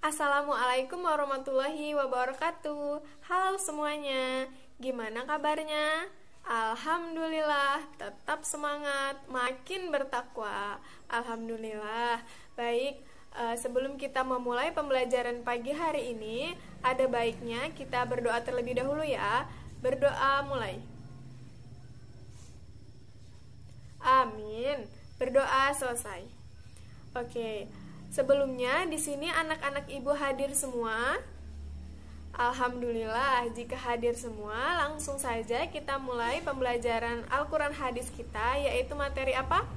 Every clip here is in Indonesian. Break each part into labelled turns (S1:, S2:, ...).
S1: Assalamualaikum warahmatullahi wabarakatuh. Halo semuanya, gimana kabarnya? Alhamdulillah, tetap semangat, makin bertakwa. Alhamdulillah. Baik, sebelum kita memulai pembelajaran pagi hari ini, ada baiknya kita berdoa terlebih dahulu ya. Berdoa mulai. Amin. Berdoa selesai. Oke. Sebelumnya di sini anak-anak ibu hadir semua. Alhamdulillah, jika hadir semua, langsung saja kita mulai pembelajaran Al-Quran hadis kita, yaitu materi apa?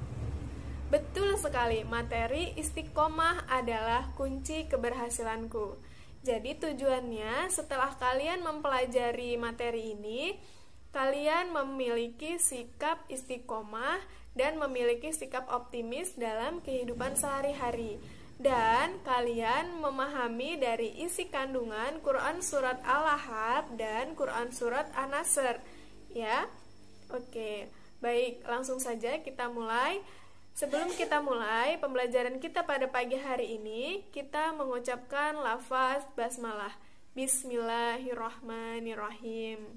S1: Betul sekali, materi istiqomah adalah kunci keberhasilanku. Jadi tujuannya setelah kalian mempelajari materi ini, kalian memiliki sikap istiqomah dan memiliki sikap optimis dalam kehidupan sehari-hari. Dan kalian memahami dari isi kandungan Quran Surat Al-Ahzab dan Quran Surat An-Nasr. Ya, oke. Baik, langsung saja kita mulai. Sebelum kita mulai pembelajaran kita pada pagi hari ini, kita mengucapkan lafaz basmalah. Bismillahirrahmanirrahim.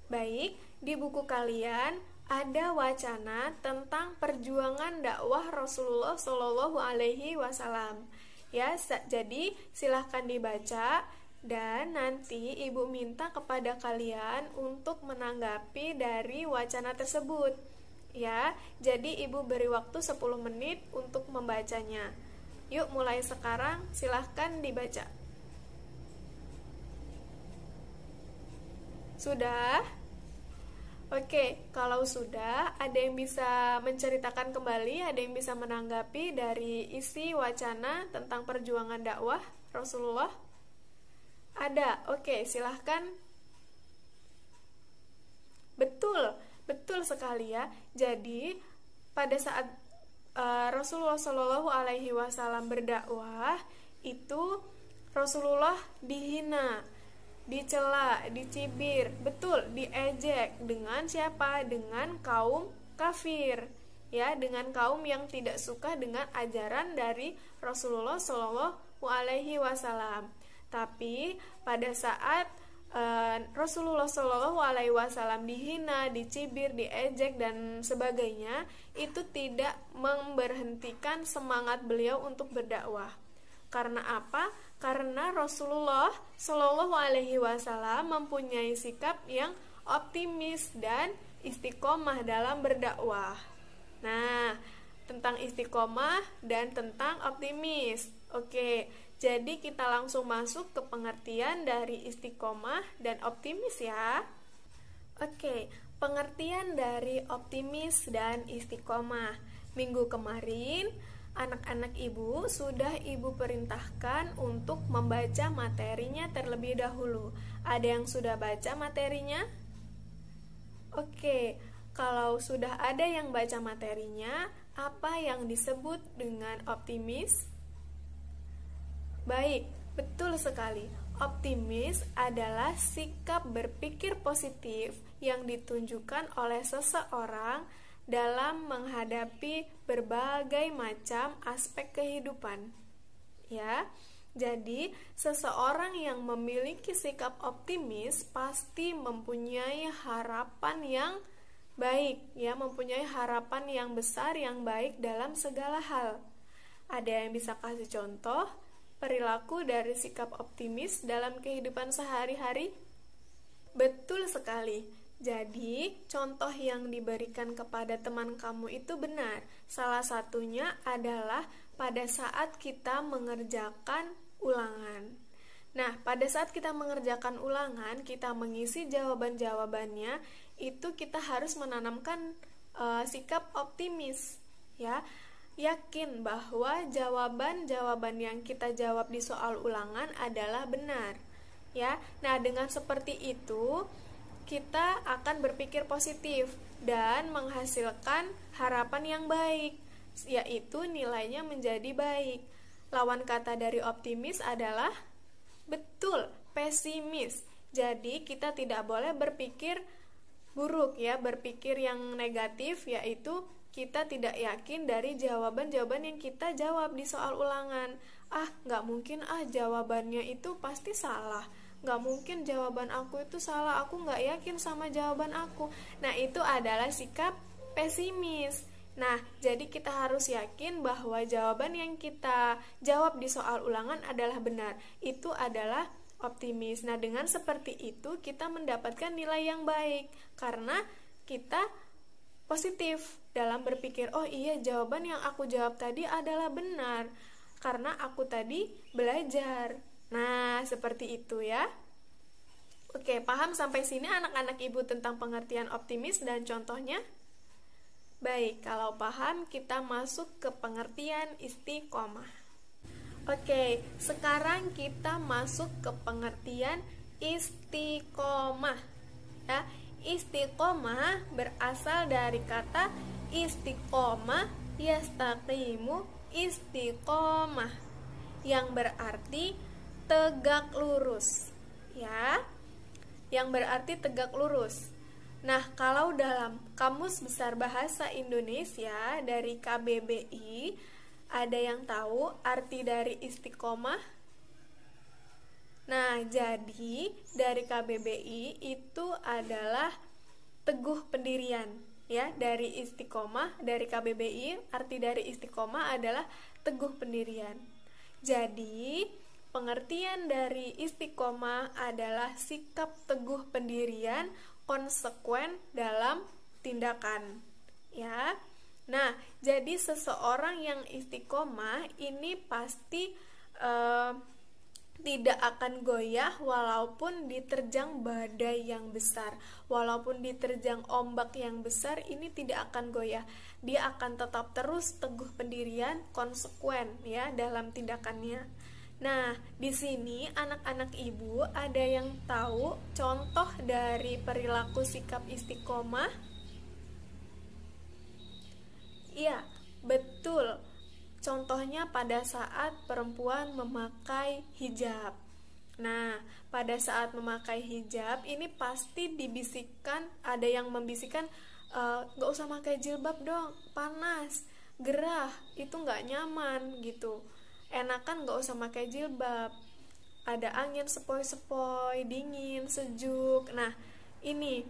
S1: Baik, di buku kalian ada wacana tentang perjuangan dakwah Rasulullah Shallallahu Alaihi Wasallam. Ya, jadi silahkan dibaca dan nanti ibu minta kepada kalian untuk menanggapi dari wacana tersebut. Ya, jadi ibu beri waktu 10 menit untuk membacanya. Yuk mulai sekarang, silahkan dibaca. Sudah? Oke, kalau sudah, ada yang bisa menceritakan kembali, ada yang bisa menanggapi dari isi wacana tentang perjuangan dakwah Rasulullah? Ada, oke, silahkan. Betul sekali ya. Jadi, pada saat Rasulullah Shallallahu Alaihi Wasallam berdakwah, itu Rasulullah dihina, dicela, dicibir, betul, diejek. Dengan siapa? Dengan kaum kafir, ya, dengan kaum yang tidak suka dengan ajaran dari Rasulullah Shallallahu Alaihi Wasallam. Tapi pada saat Rasulullah Shallallahu Alaihi Wasallam dihina, dicibir, diejek dan sebagainya, itu tidak memberhentikan semangat beliau untuk berdakwah. Karena apa? Karena Rasulullah Shallallahu Alaihi Wasallam mempunyai sikap yang optimis dan istiqomah dalam berdakwah. Nah, tentang istiqomah dan tentang optimis. Oke, jadi kita langsung masuk ke pengertian dari istiqomah dan optimis ya. Oke, pengertian dari optimis dan istiqomah. Minggu kemarin anak-anak ibu sudah ibu perintahkan untuk membaca materinya terlebih dahulu. Ada yang sudah baca materinya? Oke, kalau sudah ada yang baca materinya, apa yang disebut dengan optimis? Baik, betul sekali. Optimis adalah sikap berpikir positif yang ditunjukkan oleh seseorang dalam menghadapi berbagai macam aspek kehidupan. Ya, jadi seseorang yang memiliki sikap optimis pasti mempunyai harapan yang baik, ya, mempunyai harapan yang besar, yang baik dalam segala hal. Ada yang bisa kasih contoh perilaku dari sikap optimis dalam kehidupan sehari-hari? Betul sekali. Jadi, contoh yang diberikan kepada teman kamu itu benar. Salah satunya adalah pada saat kita mengerjakan ulangan. Nah, pada saat kita mengerjakan ulangan, kita mengisi jawaban-jawabannya, itu kita harus menanamkan sikap optimis, ya. Yakin bahwa jawaban-jawaban yang kita jawab di soal ulangan adalah benar, ya. Nah, dengan seperti itu kita akan berpikir positif dan menghasilkan harapan yang baik, yaitu nilainya menjadi baik. Lawan kata dari optimis adalah betul, pesimis. Jadi kita tidak boleh berpikir buruk, ya, berpikir yang negatif, yaitu kita tidak yakin dari jawaban-jawaban yang kita jawab di soal ulangan. nggak mungkin jawabannya itu pasti salah, nggak mungkin jawaban aku itu salah, aku nggak yakin sama jawaban aku. Nah, itu adalah sikap pesimis. Nah, jadi kita harus yakin bahwa jawaban yang kita jawab di soal ulangan adalah benar. Itu adalah optimis. Nah, dengan seperti itu kita mendapatkan nilai yang baik karena kita positif dalam berpikir, oh iya, jawaban yang aku jawab tadi adalah benar karena aku tadi belajar. Nah, seperti itu ya. Oke, paham sampai sini anak-anak ibu tentang pengertian optimis dan contohnya? Baik, kalau paham kita masuk ke pengertian istiqomah. Oke, sekarang kita masuk ke pengertian istiqomah. Ya, istiqomah berasal dari kata istiqomah yastaqimu istiqomah yang berarti tegak lurus. Ya, yang berarti tegak lurus. Nah, kalau dalam Kamus Besar Bahasa Indonesia dari KBBI, ada yang tahu arti dari istiqomah? Nah, jadi dari KBBI itu adalah teguh pendirian. Ya, dari istiqomah, dari KBBI, arti dari istiqomah adalah teguh pendirian. Jadi, pengertian dari istiqomah adalah sikap teguh pendirian konsekuen dalam tindakan, ya. Nah, jadi seseorang yang istiqomah ini pasti tidak akan goyah walaupun diterjang badai yang besar, walaupun diterjang ombak yang besar, ini tidak akan goyah. Dia akan tetap terus teguh pendirian, konsekuen ya dalam tindakannya. Nah, di sini anak-anak ibu ada yang tahu contoh dari perilaku sikap istiqomah? Iya, betul. Contohnya pada saat perempuan memakai hijab. Nah, pada saat memakai hijab ini pasti dibisikkan, ada yang membisikkan, gak usah pakai jilbab dong, panas, gerah, itu gak nyaman gitu. Enakan gak usah pakai jilbab, ada angin sepoi-sepoi, dingin, sejuk. Nah, ini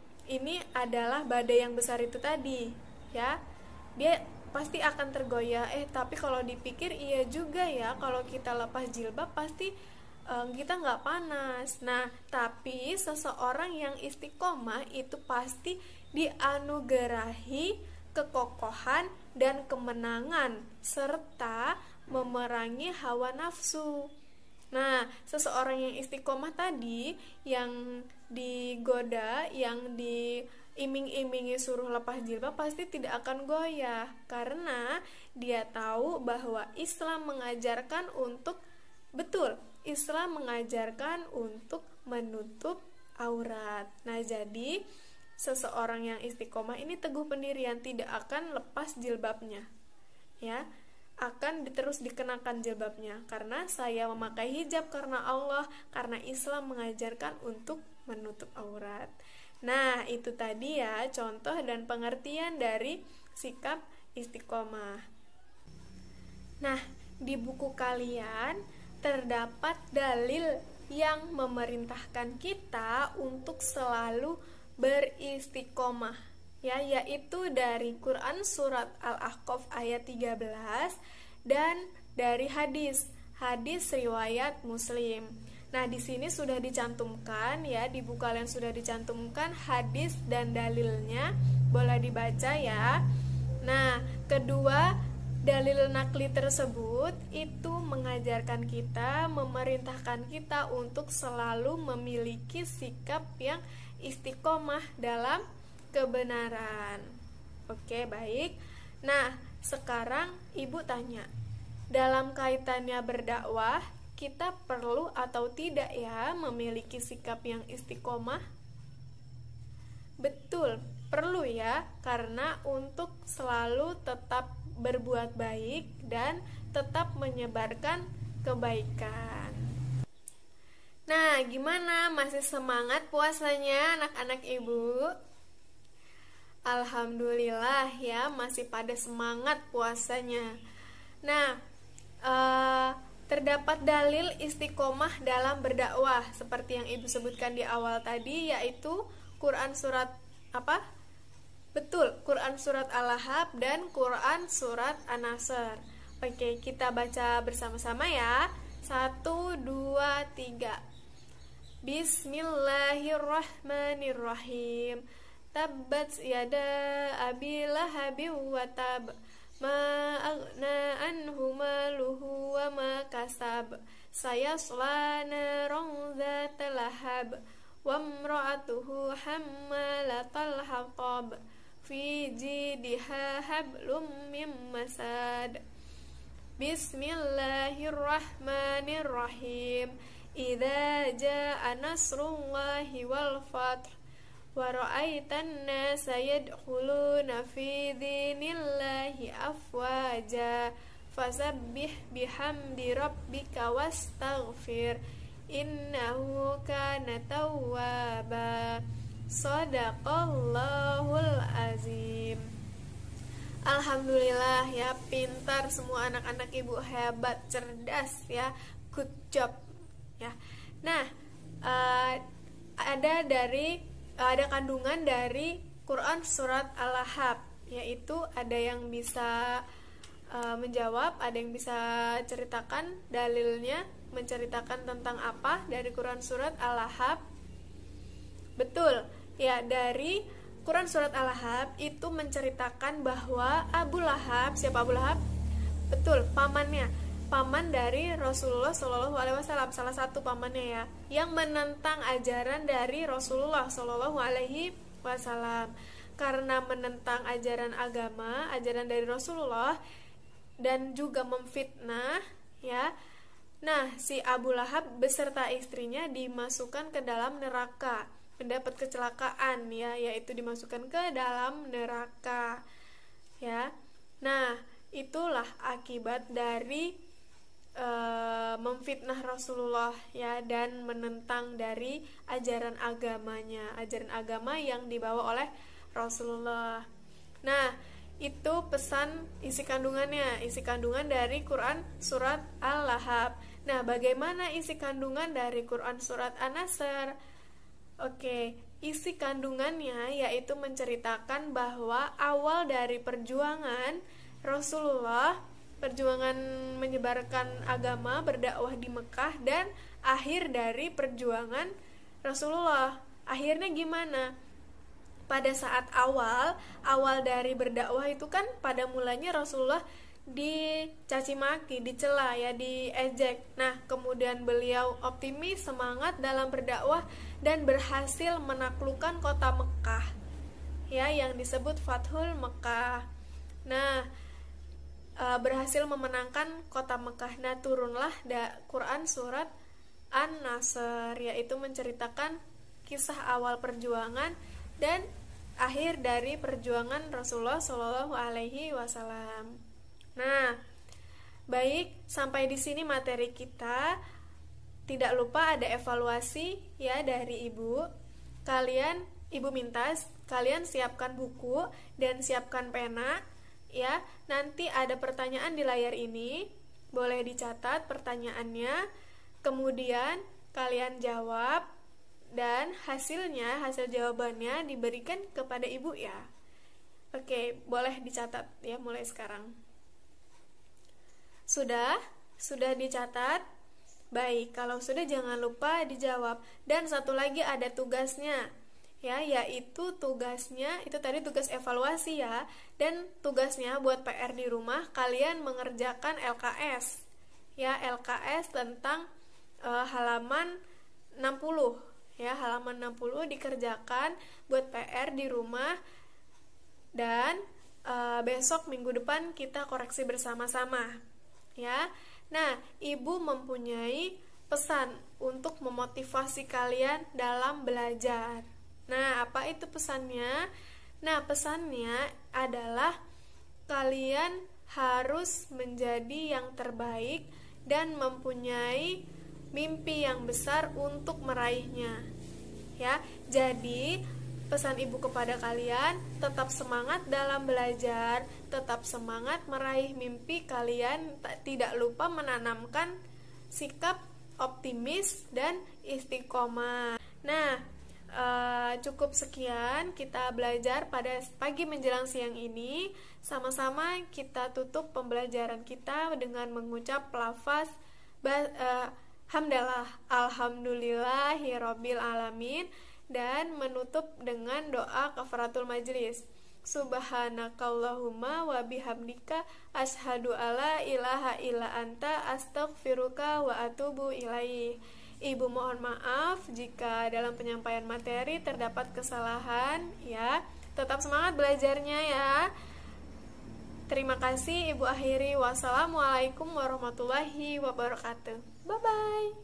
S1: adalah badai yang besar itu tadi, ya. Dia pasti akan tergoyah. Tapi kalau dipikir iya juga ya, kalau kita lepas jilbab pasti kita nggak panas. Nah, tapi seseorang yang istiqomah itu pasti dianugerahi kekokohan dan kemenangan serta memerangi hawa nafsu. Nah, seseorang yang istiqomah tadi, yang digoda, yang diiming-imingi suruh lepas jilbab pasti tidak akan goyah karena dia tahu bahwa Islam mengajarkan untuk Islam mengajarkan untuk menutup aurat. Nah, jadi seseorang yang istiqomah ini teguh pendirian, tidak akan lepas jilbabnya. Ya, akan terus dikenakan jilbabnya karena saya memakai hijab karena Allah, karena Islam mengajarkan untuk menutup aurat. Nah, itu tadi ya contoh dan pengertian dari sikap istiqomah. Nah, di buku kalian terdapat dalil yang memerintahkan kita untuk selalu beristiqomah, ya, yaitu dari Quran surat Al-Ahqaf ayat 13 dan dari hadis riwayat Muslim. Nah, di sini sudah dicantumkan ya, di buku kalian sudah dicantumkan hadis dan dalilnya, boleh dibaca ya. Nah, kedua dalil nakli tersebut itu mengajarkan kita, memerintahkan kita untuk selalu memiliki sikap yang istiqomah dalam kebenaran. Oke, baik. Nah, sekarang ibu tanya, dalam kaitannya berdakwah, kita perlu atau tidak ya memiliki sikap yang istiqomah? Betul, perlu ya, karena untuk selalu tetap berbuat baik dan tetap menyebarkan kebaikan. Nah, gimana? Masih semangat puasanya anak-anak ibu? Alhamdulillah ya, masih pada semangat puasanya. Nah, Terdapat dalil istiqomah dalam berdakwah seperti yang Ibu sebutkan di awal tadi, yaitu Quran surat apa? Betul, Quran surat Al-Lahab dan Quran surat An-Nasr. Oke, kita baca bersama-sama ya. 1, 2, 3. Bismillahirrahmanirrahim. Tabbat yada abi lahabin wa tab. Ma aghna anhu maluhu wa ma kasab. Sayasla naran dzata lahab. Wa imra'atuhu hammalatal hatab. Fi jidha hablum mim masad. Bismillahirrahmanirrahim. Idza jaa nasrullahi wal fath wa ra'aitan nasa yadkhuluna fi dinillahi afwaja fasabbih bihamdi rabbika wastaghfir innahu kana tawwaba. Shadaqallahul azim. Alhamdulillah ya, pintar semua anak-anak Ibu, hebat, cerdas ya, good job ya. Nah, ada kandungan dari Quran surat Al-Lahab, yaitu ada yang bisa menjawab, ada yang bisa ceritakan dalilnya, menceritakan tentang apa dari Quran surat Al-Lahab. Betul ya, dari Quran surat Al-Lahab itu menceritakan bahwa Abu Lahab, siapa Abu Lahab? Betul, pamannya, paman dari Rasulullah SAW, salah satu pamannya ya, yang menentang ajaran dari Rasulullah SAW. Karena menentang ajaran agama, ajaran dari Rasulullah, dan juga memfitnah ya. Nah, si Abu Lahab beserta istrinya dimasukkan ke dalam neraka, mendapat kecelakaan ya, yaitu dimasukkan ke dalam neraka ya. Nah, itulah akibat dari memfitnah Rasulullah ya, dan menentang dari ajaran agamanya, ajaran agama yang dibawa oleh Rasulullah. Nah, itu pesan isi kandungannya, isi kandungan dari Quran surat Al-Lahab. Nah, bagaimana isi kandungan dari Quran surat An-Nasr? Oke, isi kandungannya yaitu menceritakan bahwa awal dari perjuangan Rasulullah, perjuangan menyebarkan agama, berdakwah di Mekah, dan akhir dari perjuangan Rasulullah. Akhirnya gimana? Pada saat awal dari berdakwah itu kan pada mulanya Rasulullah dicaci maki, dicela ya, diejek. Nah, kemudian beliau optimis, semangat dalam berdakwah dan berhasil menaklukkan kota Mekah ya, yang disebut Fathul Mekah. Nah, berhasil memenangkan kota Mekah. Nah, turunlah Quran surat An-Nasr, yaitu menceritakan kisah awal perjuangan dan akhir dari perjuangan Rasulullah SAW. Nah, baik, sampai di sini materi kita. Tidak lupa ada evaluasi ya dari Ibu. Ibu minta kalian siapkan buku dan siapkan pena ya. Nanti ada pertanyaan di layar ini, boleh dicatat pertanyaannya, kemudian kalian jawab, dan hasil jawabannya diberikan kepada Ibu ya. Oke, boleh dicatat ya mulai sekarang. Sudah dicatat? Baik, kalau sudah jangan lupa dijawab. Dan satu lagi ada tugasnya ya, yaitu tugasnya itu tadi tugas evaluasi ya, dan tugasnya buat PR di rumah kalian mengerjakan LKS ya, LKS tentang halaman 60 ya, halaman 60 dikerjakan buat PR di rumah, dan besok minggu depan kita koreksi bersama-sama ya. Nah, Ibu mempunyai pesan untuk memotivasi kalian dalam belajar. Nah, apa itu pesannya? Nah, pesannya adalah kalian harus menjadi yang terbaik dan mempunyai mimpi yang besar untuk meraihnya. Ya, jadi pesan Ibu kepada kalian, tetap semangat dalam belajar, tetap semangat meraih mimpi kalian, tidak lupa menanamkan sikap optimis dan istiqomah. Nah, cukup sekian kita belajar pada pagi menjelang siang ini. Sama-sama kita tutup pembelajaran kita dengan mengucap lafaz hamdalah, alhamdulillahirabbil alamin, dan menutup dengan doa kafaratul majlis. Subhanakallahumma wa bihamdika asyhadu alla ilaha illa anta astaghfiruka wa atubu ilaih. Ibu mohon maaf jika dalam penyampaian materi terdapat kesalahan ya. Tetap semangat belajarnya ya. Terima kasih, Ibu akhiri. Wassalamualaikum warahmatullahi wabarakatuh. Bye bye.